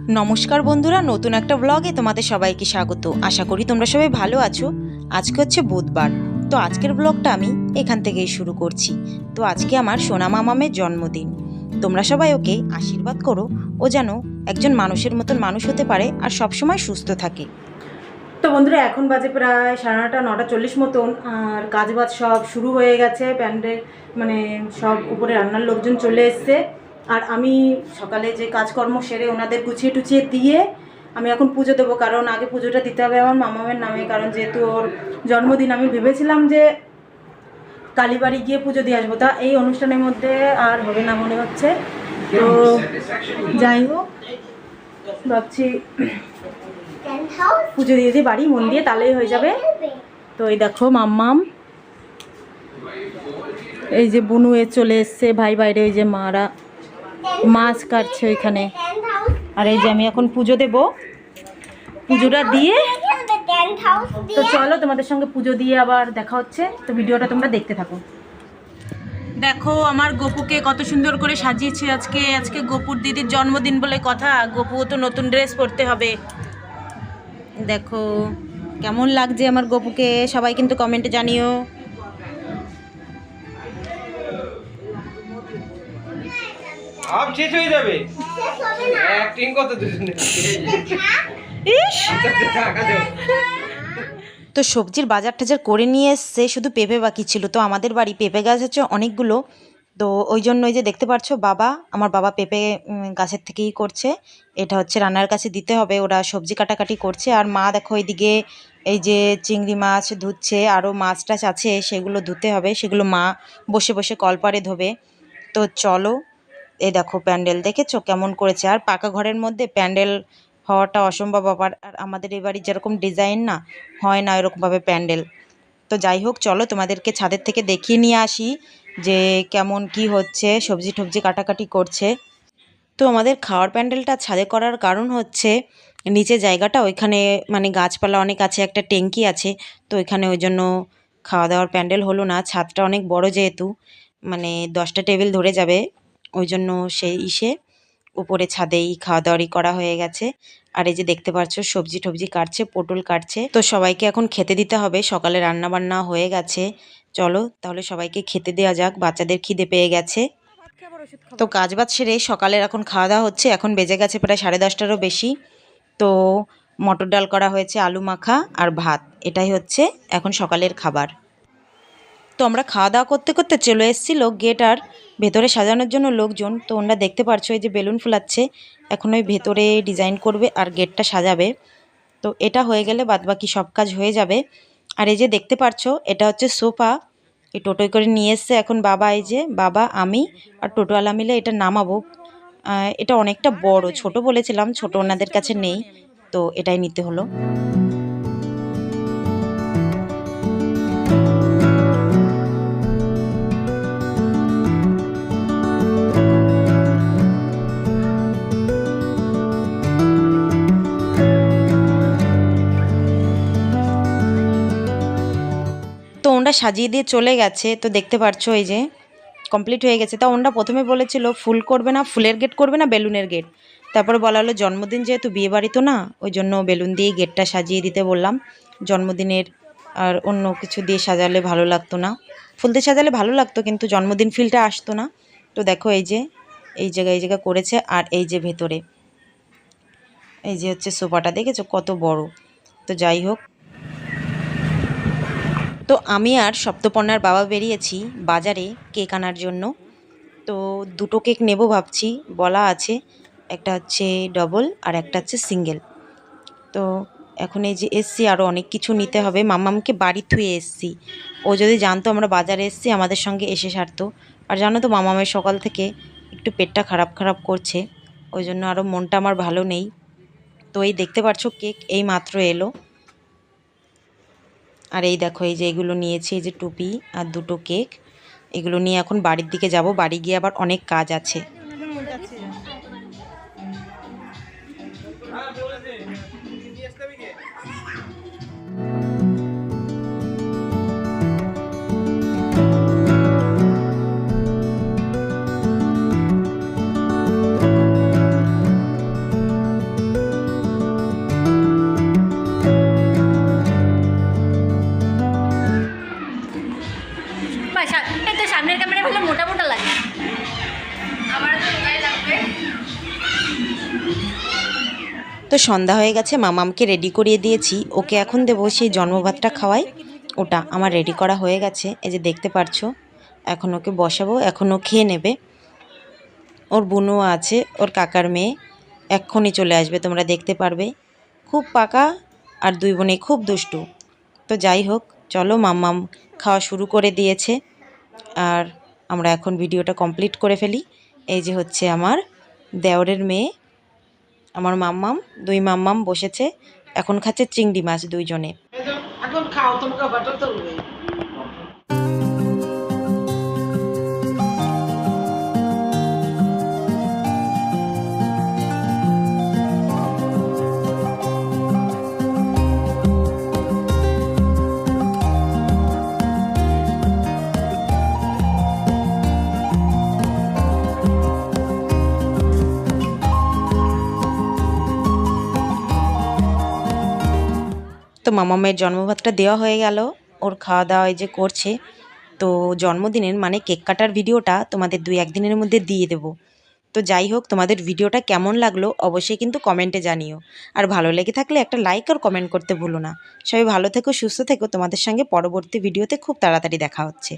নমস্কার বন্ধুরা, নতুন একটা ব্লগে তোমাদের সবাইকে স্বাগত। আশা করি তোমরা সবাই ভালো আছো। আজকে হচ্ছে বুধবার, তো আজকের ব্লগটা আমি এখান থেকেই শুরু করছি। তো আজকে আমার সোনা মামামের জন্মদিন। তোমরা সবাই ওকে আশীর্বাদ করো, ও যেন একজন মানুষের মতন মানুষ হতে পারে আর সবসময় সুস্থ থাকে। তো বন্ধুরা, এখন বাজে প্রায় 9:30, 9:40 মতন, আর কাজবাজ সব শুরু হয়ে গেছে। প্যান্ডেল মানে সব উপরে রান্নার লোকজন চলে এসছে, আর আমি সকালে যে কাজকর্ম সেরে ওনাদের গুছিয়ে টুছিয়ে দিয়ে আমি এখন পুজো দেবো। কারণ আগে পুজোটা দিতে হবে আমার মামামের নামে, কারণ যেহেতু ওর জন্মদিন। আমি ভেবেছিলাম যে কালীবাড়ি গিয়ে পুজো দিয়ে আসবো, তা এই অনুষ্ঠানের মধ্যে আর হবে না মনে হচ্ছে। তো যাই হোক, ভাবছি পুজো দিয়ে দিই বাড়ি মন দিয়ে, তাহলেই হয়ে যাবে। তো এই দেখো মাম্মাম, এই যে বুনু চলে এসছে, ভাই বাইরে, ওই যে মারা মাছ কাটছে ওইখানে। আর এই যে আমি এখন পুজো দেব, পুজোটা দিয়ে তো চলো তোমাদের সঙ্গে পুজো দিয়ে আবার দেখা হচ্ছে। তো ভিডিওটা তোমরা দেখতে থাকো। দেখো আমার গপুকে কত সুন্দর করে সাজিয়েছে। আজকে গপুর দিদির জন্মদিন বলে কথা, গপুও তো নতুন ড্রেস পরতে হবে। দেখো কেমন লাগছে আমার গপুকে, সবাই কিন্তু কমেন্টে জানিও। আপ শেষ হয়ে যাবে, অ্যাক্টিং কত দুজনে। তো সবজির বাজার টাজার করে নিয়ে এসছে, শুধু পেঁপে বাকি ছিল। তো আমাদের বাড়ি পেঁপে গাছ হচ্ছে অনেকগুলো, তো ওই জন্য ওই যে দেখতে পাচ্ছ আমার বাবা পেঁপে গাছের থেকেই করছে। এটা হচ্ছে রান্নার কাছে দিতে হবে, ওরা সবজি কাটাকাটি করছে। আর মা দেখো এইদিকে এই যে চিংড়ি মাছ ধুচ্ছে, আরও মাছ টাছ আছে সেগুলো ধুতে হবে, সেগুলো মা বসে বসে কলপারে ধোবে। তো চলো, এই দেখো প্যান্ডেল দেখেছো কেমন করেছে। আর পাকা ঘরের মধ্যে প্যান্ডেল হওয়াটা অসম্ভব ব্যাপার, আর আমাদের এই বাড়ির যেরকম ডিজাইন না হয় না এরকমভাবে প্যান্ডেল। তো যাই হোক, চলো তোমাদেরকে ছাদের থেকে দেখিয়ে নিয়ে আসি যে কেমন কি হচ্ছে, সবজি টবজি কাটাকাটি করছে। তো আমাদের খাওয়ার প্যান্ডেলটা ছাদে করার কারণ হচ্ছে নিচে জায়গাটা, ওইখানে মানে গাছপালা অনেক আছে, একটা ট্যাঙ্কি আছে, তো ওইখানে ওই জন্য খাওয়া দাওয়ার প্যান্ডেল হলো না। ছাদটা অনেক বড় যেহেতু, মানে 10টা টেবিল ধরে যাবে, ওই জন্য সেই উপরে ছাদেই খাওয়া দাওয়ারই করা হয়ে গেছে। আর এই যে দেখতে পাচ্ছ সবজি টবজি কাটছে, পটল কাটছে। তো সবাইকে এখন খেতে দিতে হবে, সকালে রান্না বান্না হয়ে গেছে। চলো তাহলে সবাইকে খেতে দেওয়া যাক, বাচ্চাদের খিদে পেয়ে গেছে। তো কাজবাজ সেরে সকালের এখন খাওয়া দাওয়া হচ্ছে, এখন বেজে গেছে প্রায় 10:30টারও বেশি। তো মটর ডাল করা হয়েছে, আলু মাখা আর ভাত, এটাই হচ্ছে এখন সকালের খাবার। তো আমরা খাওয়া দাওয়া করতে করতে চলে এসেছিলো গেট আর ভেতরে সাজানোর জন্য লোকজন। তো ওনারা দেখতে পারছো এই যে বেলুন ফুলাচ্ছে, এখন ওই ভেতরে ডিজাইন করবে আর গেটটা সাজাবে। তো এটা হয়ে গেলে বাদবাকি সব কাজ হয়ে যাবে। আর এই যে দেখতে পারছো এটা হচ্ছে সোফা, এই টোটোয় করে নিয়ে এসছে এখন বাবা, এই যে বাবা আমি আর টোটোওয়ালা মিলে এটা নামাবো। এটা অনেকটা বড়, ছোট বলেছিলাম, ছোট ওনাদের কাছে নেই, তো এটাই নিতে হলো। তো ওনরা সাজিয়ে দিয়ে চলে গেছে, তো দেখতে পাচ্ছ এই যে কমপ্লিট হয়ে গেছে। তা ওনরা প্রথমে বলেছিল ফুল করবে না, ফুলের গেট করবে না, বেলুনের গেট। তারপরে বলা হলো জন্মদিন যেহেতু, বিয়ে বাড়ি তো না, ওই জন্য বেলুন দিয়ে গেটটা সাজিয়ে দিতে বললাম। জন্মদিনের আর অন্য কিছু দিয়ে সাজালে ভালো লাগতো না, ফুল দিয়ে সাজালে ভালো লাগতো কিন্তু জন্মদিন ফিলটা আসতো না। তো দেখো এই যে এই জায়গায় করেছে। আর এই যে ভেতরে এই যে হচ্ছে সোফাটা, দেখেছো কত বড়। তো যাই হোক, তো আমি আর সপ্তপর্ণার বাবা বেরিয়েছি বাজারে কেক আনার জন্য। তো দুটো কেক নেব ভাবছি, বলা আছে, একটা হচ্ছে ডবল আর একটা হচ্ছে সিঙ্গেল। তো এখন এই যে এসছি, আরও অনেক কিছু নিতে হবে। মাম্মামকে বাড়ি থুয়ে এসছি, ও যদি জানতো আমরা বাজারে এসছি আমাদের সঙ্গে এসে সারতো। আর জানো তো মামামের সকাল থেকে একটু পেটটা খারাপ খারাপ করছে, ওই জন্য আরও মনটা আমার ভালো নেই। তো এই দেখতে পাচ্ছ কেক এই মাত্র এলো। আর এই দেখো এই যে এগুলো নিয়েছি, এই যে টুপি আর দুটো কেক, এগুলো নিয়ে এখন বাড়ির দিকে যাব। বাড়ি গিয়ে আবার অনেক কাজ আছে। তো সন্ধ্যা হয়ে গেছে, মামামকে রেডি করিয়ে দিয়েছি, ওকে এখন দেবো সেই জন্মভাতটা খাওয়াই, ওটা আমার রেডি করা হয়ে গেছে, এই যে দেখতে পারছো। এখন ওকে বসাবো, এখন ও খেয়ে নেবে। ওর বোনও আছে, ওর কাকার মেয়ে, এক্ষুনি চলে আসবে, তোমরা দেখতে পারবে। খুব পাকা আর দুই বোনে খুব দুষ্টু। তো যাই হোক, চলো, মাম্মাম খাওয়া শুরু করে দিয়েছে আর আমরা এখন ভিডিওটা কমপ্লিট করে ফেলি। এই যে হচ্ছে আমার দেওরের মেয়ে, আমার মাম্মাম, দুই মাম্মাম বসেছে, এখন খাচ্ছে চিংড়ি মাছ দুইজনে। এখন খাও, তোমাকে বাটার তুলবে। তো মামামের জন্মভাতটা দেওয়া হয়ে গেল, ওর খাওয়া দাওয়া এই যে করছে। তো জন্মদিনের মানে কেক কাটার ভিডিওটা তোমাদের 2-1 দিনের মধ্যে দিয়ে দেব। তো যাই হোক, তোমাদের ভিডিওটা কেমন লাগলো অবশ্যই কিন্তু কমেন্টে জানিও। আর ভালো লেগে থাকলে একটা লাইক আর কমেন্ট করতে ভুলো না। সবাই ভালো থেকো, সুস্থ থেকো, তোমাদের সঙ্গে পরবর্তী ভিডিওতে খুব তাড়াতাড়ি দেখা হচ্ছে।